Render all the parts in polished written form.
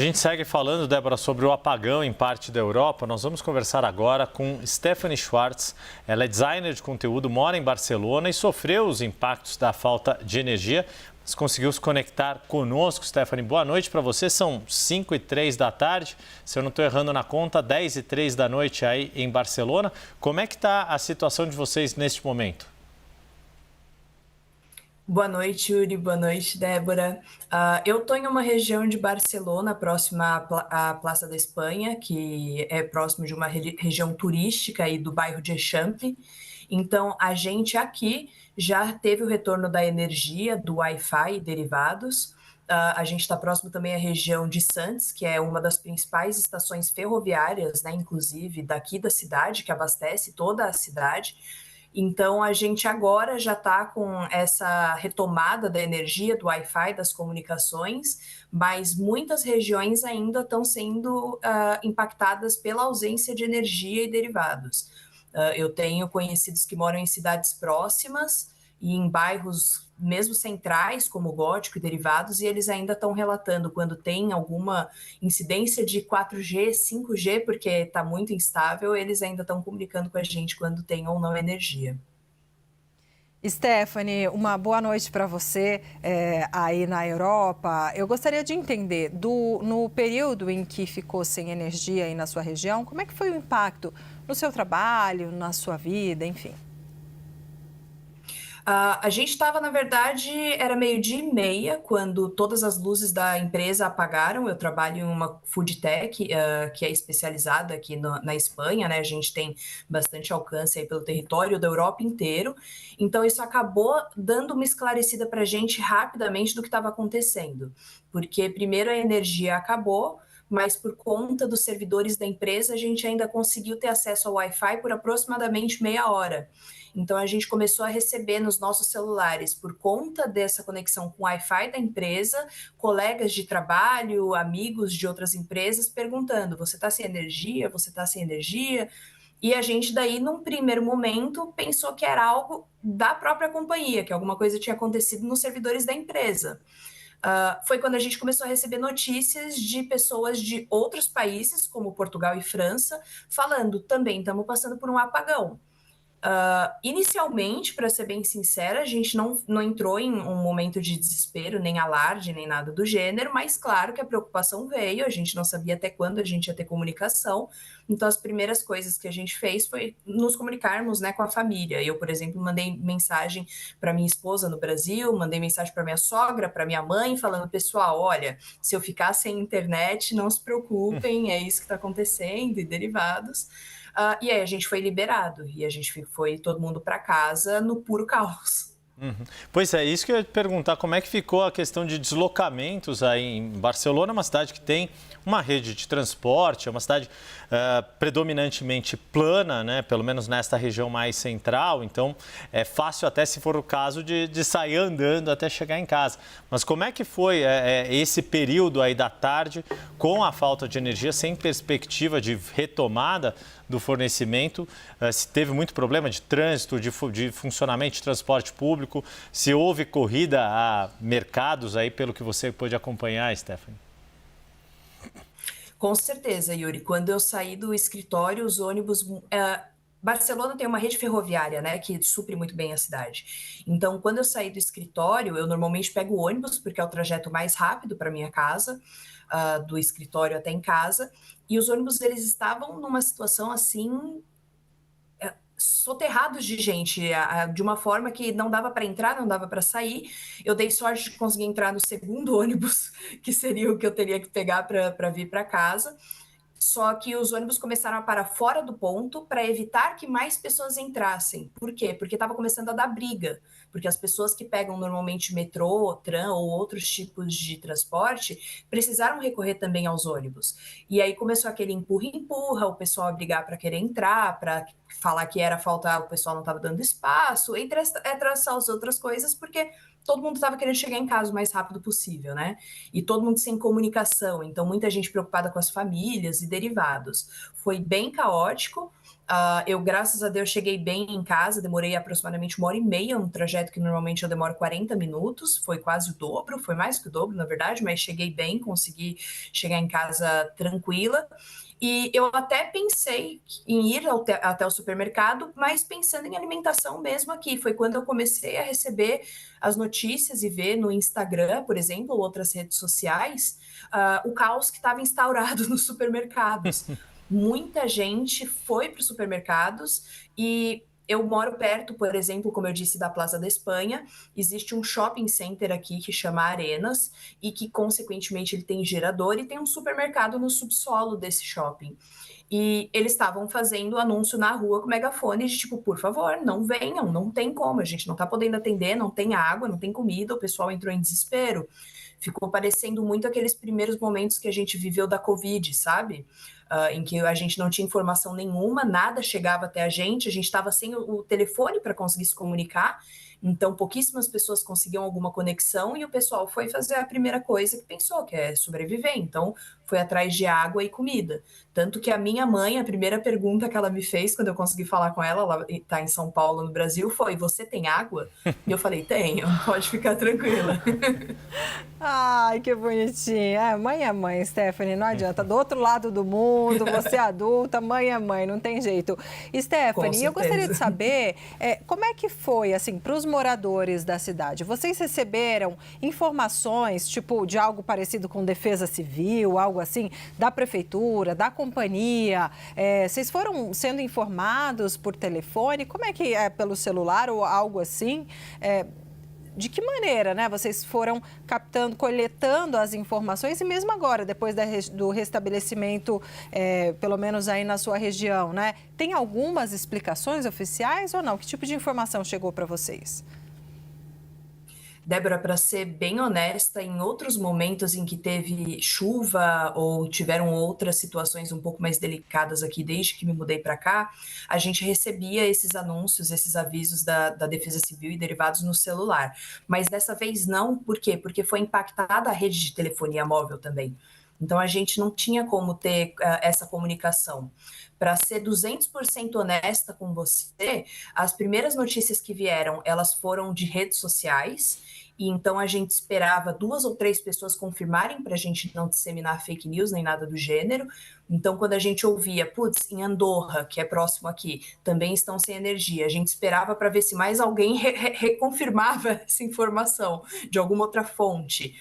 A gente segue falando, Débora, sobre o apagão em parte da Europa. Nós vamos conversar agora com Stephanie Schwartz. Ela é designer de conteúdo, mora em Barcelona e sofreu os impactos da falta de energia, mas conseguiu se conectar conosco. Stephanie, boa noite para você. São 5h03 da tarde, se eu não estou errando na conta, 10h03 da noite aí em Barcelona. Como é que está a situação de vocês neste momento? Boa noite, Yuri. Boa noite, Débora. Eu estou em uma região de Barcelona, próxima à Praça da Espanha, que é próximo de uma região turística aí do bairro de Eixample. Então, a gente aqui já teve o retorno da energia, do Wi-Fi e derivados. A gente está próximo também à região de Sants, que é uma das principais estações ferroviárias, né, inclusive daqui da cidade, que abastece toda a cidade. Então, a gente agora já está com essa retomada da energia, do Wi-Fi, das comunicações, mas muitas regiões ainda estão sendo impactadas pela ausência de energia e derivados. Eu tenho conhecidos que moram em cidades próximas e em bairros mesmo centrais, como Gótico e derivados, e eles ainda estão relatando quando tem alguma incidência de 4G, 5G, porque está muito instável, eles ainda estão comunicando com a gente quando tem ou não energia. Stephanie, uma boa noite para você aí na Europa. Eu gostaria de entender, no período em que ficou sem energia aí na sua região, como é que foi o impacto no seu trabalho, na sua vida, enfim? A gente estava, na verdade, era 12h30 quando todas as luzes da empresa apagaram. Eu trabalho em uma food tech que é especializada aqui na Espanha, né? A gente tem bastante alcance aí pelo território da Europa inteiro. Então, isso acabou dando uma esclarecida para a gente rapidamente do que estava acontecendo. Porque, primeiro, a energia acabou, mas por conta dos servidores da empresa, a gente ainda conseguiu ter acesso ao Wi-Fi por aproximadamente meia hora. Então, a gente começou a receber nos nossos celulares, por conta dessa conexão com o Wi-Fi da empresa, colegas de trabalho, amigos de outras empresas perguntando: você está sem energia? Você está sem energia? E a gente daí, num primeiro momento, pensou que era algo da própria companhia, que alguma coisa tinha acontecido nos servidores da empresa. Foi quando a gente começou a receber notícias de pessoas de outros países, como Portugal e França, falando: também estamos passando por um apagão. Inicialmente, para ser bem sincera, a gente não entrou em um momento de desespero, nem alarde, nem nada do gênero, mas claro que a preocupação veio, a gente não sabia até quando a gente ia ter comunicação, então as primeiras coisas que a gente fez foi nos comunicarmos, né, com a família. Eu, por exemplo, mandei mensagem para minha esposa no Brasil, mandei mensagem para minha sogra, para minha mãe, falando: pessoal, olha, se eu ficar sem internet, não se preocupem, é isso que está acontecendo, e derivados. E aí a gente foi liberado, e a gente foi todo mundo para casa no puro caos. Uhum. Pois é, isso que eu ia te perguntar, como é que ficou a questão de deslocamentos aí em Barcelona, uma cidade que tem uma rede de transporte, é uma cidade predominantemente plana, né? Pelo menos nesta região mais central, então é fácil até, se for o caso, de sair andando até chegar em casa. Mas como é que foi esse período aí da tarde com a falta de energia, sem perspectiva de retomada do fornecimento? Se teve muito problema de trânsito, de funcionamento de transporte público, se houve corrida a mercados aí, pelo que você pôde acompanhar, Stephanie? Com certeza, Yuri. Quando eu saí do escritório, os ônibus... Barcelona tem uma rede ferroviária, né, que supre muito bem a cidade. Então, quando eu saí do escritório, eu normalmente pego o ônibus, porque é o trajeto mais rápido para minha casa, do escritório até em casa, e os ônibus, eles estavam numa situação assim, soterrados de gente, de uma forma que não dava para entrar, não dava para sair. Eu dei sorte de conseguir entrar no segundo ônibus, que seria o que eu teria que pegar para vir para casa. Só que os ônibus começaram a parar fora do ponto para evitar que mais pessoas entrassem. Por quê? Porque estava começando a dar briga. Porque as pessoas que pegam normalmente metrô, tram ou outros tipos de transporte precisaram recorrer também aos ônibus. E aí começou aquele empurra-empurra, o pessoal a brigar para querer entrar, para falar que era falta, o pessoal não estava dando espaço, entre essas outras coisas, porque todo mundo estava querendo chegar em casa o mais rápido possível, né? E todo mundo sem comunicação, então muita gente preocupada com as famílias e derivados. Foi bem caótico. Eu, graças a Deus, cheguei bem em casa, demorei aproximadamente 1h30, um trajeto que normalmente eu demoro 40 minutos, foi quase o dobro, foi mais que o dobro, na verdade, mas cheguei bem, consegui chegar em casa tranquila. E eu até pensei em ir até o supermercado, mas pensando em alimentação mesmo aqui. Foi quando eu comecei a receber as notícias e ver no Instagram, por exemplo, ou outras redes sociais, o caos que estava instaurado nos supermercados. Muita gente foi para os supermercados e eu moro perto, por exemplo, como eu disse, da Plaza da Espanha. Existe um shopping center aqui que chama Arenas e que, consequentemente, ele tem gerador e tem um supermercado no subsolo desse shopping. E eles estavam fazendo anúncio na rua com megafone de tipo, por favor, não venham, não tem como, a gente não está podendo atender, não tem água, não tem comida, o pessoal entrou em desespero. Ficou parecendo muito aqueles primeiros momentos que a gente viveu da Covid, sabe? Em que a gente não tinha informação nenhuma, nada chegava até a gente estava sem o telefone para conseguir se comunicar, então pouquíssimas pessoas conseguiam alguma conexão e o pessoal foi fazer a primeira coisa que pensou, que é sobreviver, então foi atrás de água e comida. Tanto que a minha mãe, a primeira pergunta que ela me fez quando eu consegui falar com ela, ela está em São Paulo, no Brasil, foi: você tem água? E eu falei: tenho, pode ficar tranquila. Ai, que bonitinha. Mãe é mãe, Stephanie, não adianta. Do outro lado do mundo, você é adulta, mãe é mãe, não tem jeito. Stephanie, eu gostaria de saber como é que foi, assim, para os moradores da cidade. Vocês receberam informações, tipo, de algo parecido com defesa civil, algo assim, da prefeitura, da companhia? Vocês foram sendo informados por telefone? Como é que é, pelo celular ou algo assim? De que maneira, né, vocês foram captando, coletando as informações e mesmo agora, depois do restabelecimento, pelo menos aí na sua região, né? Tem algumas explicações oficiais ou não? Que tipo de informação chegou para vocês? Débora, para ser bem honesta, em outros momentos em que teve chuva ou tiveram outras situações um pouco mais delicadas aqui, desde que me mudei para cá, a gente recebia esses anúncios, esses avisos da Defesa Civil e derivados no celular. Mas dessa vez não, por quê? Porque foi impactada a rede de telefonia móvel também. Então a gente não tinha como ter essa comunicação. Para ser 200% honesta com você, as primeiras notícias que vieram, elas foram de redes sociais, e então a gente esperava 2 ou 3 pessoas confirmarem para a gente não disseminar fake news nem nada do gênero. Então, quando a gente ouvia, putz, em Andorra, que é próximo aqui, também estão sem energia, a gente esperava para ver se mais alguém reconfirmava essa informação de alguma outra fonte.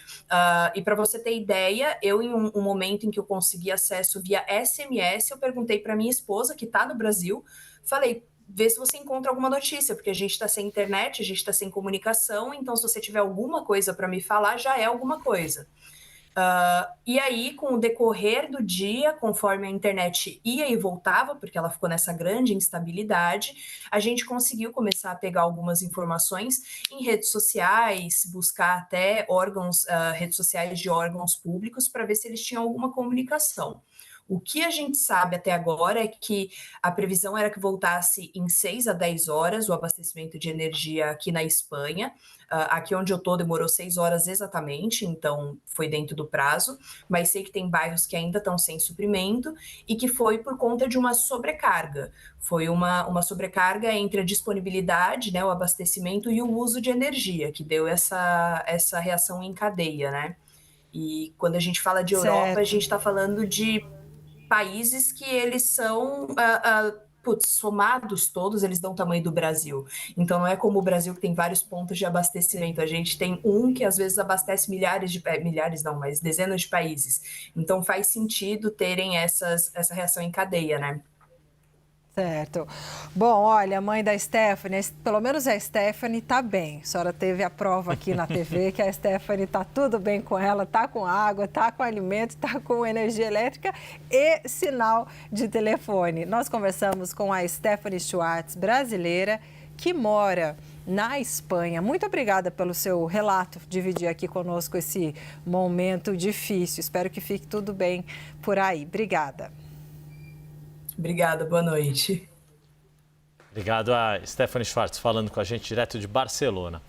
E para você ter ideia, eu em um momento em que eu consegui acesso via SMS, eu perguntei para minha esposa, que está no Brasil, falei: vê se você encontra alguma notícia, porque a gente está sem internet, a gente está sem comunicação, então se você tiver alguma coisa para me falar, já é alguma coisa. E aí, com o decorrer do dia, conforme a internet ia e voltava, porque ela ficou nessa grande instabilidade, a gente conseguiu começar a pegar algumas informações em redes sociais, buscar até redes sociais de órgãos públicos para ver se eles tinham alguma comunicação. O que a gente sabe até agora é que a previsão era que voltasse em 6 a 10 horas o abastecimento de energia aqui na Espanha. Aqui onde eu estou demorou 6 horas exatamente, então foi dentro do prazo, mas sei que tem bairros que ainda estão sem suprimento e que foi por conta de uma sobrecarga. Foi uma sobrecarga entre a disponibilidade, né, o abastecimento e o uso de energia, que deu essa reação em cadeia, né? E quando a gente fala de Europa, a gente está falando de países que eles são, somados todos, eles dão o tamanho do Brasil. Então não é como o Brasil que tem vários pontos de abastecimento. A gente tem um que às vezes abastece mas dezenas de países. Então faz sentido terem essa reação em cadeia, né? Certo. Bom, olha, a mãe da Stephanie, pelo menos a Stephanie está bem. A senhora teve a prova aqui na TV que a Stephanie está tudo bem com ela, está com água, está com alimento, está com energia elétrica e sinal de telefone. Nós conversamos com a Stephanie Schwartz, brasileira, que mora na Espanha. Muito obrigada pelo seu relato, dividir aqui conosco esse momento difícil. Espero que fique tudo bem por aí. Obrigada. Obrigada, boa noite. Obrigado a Stephanie Schwartz falando com a gente direto de Barcelona.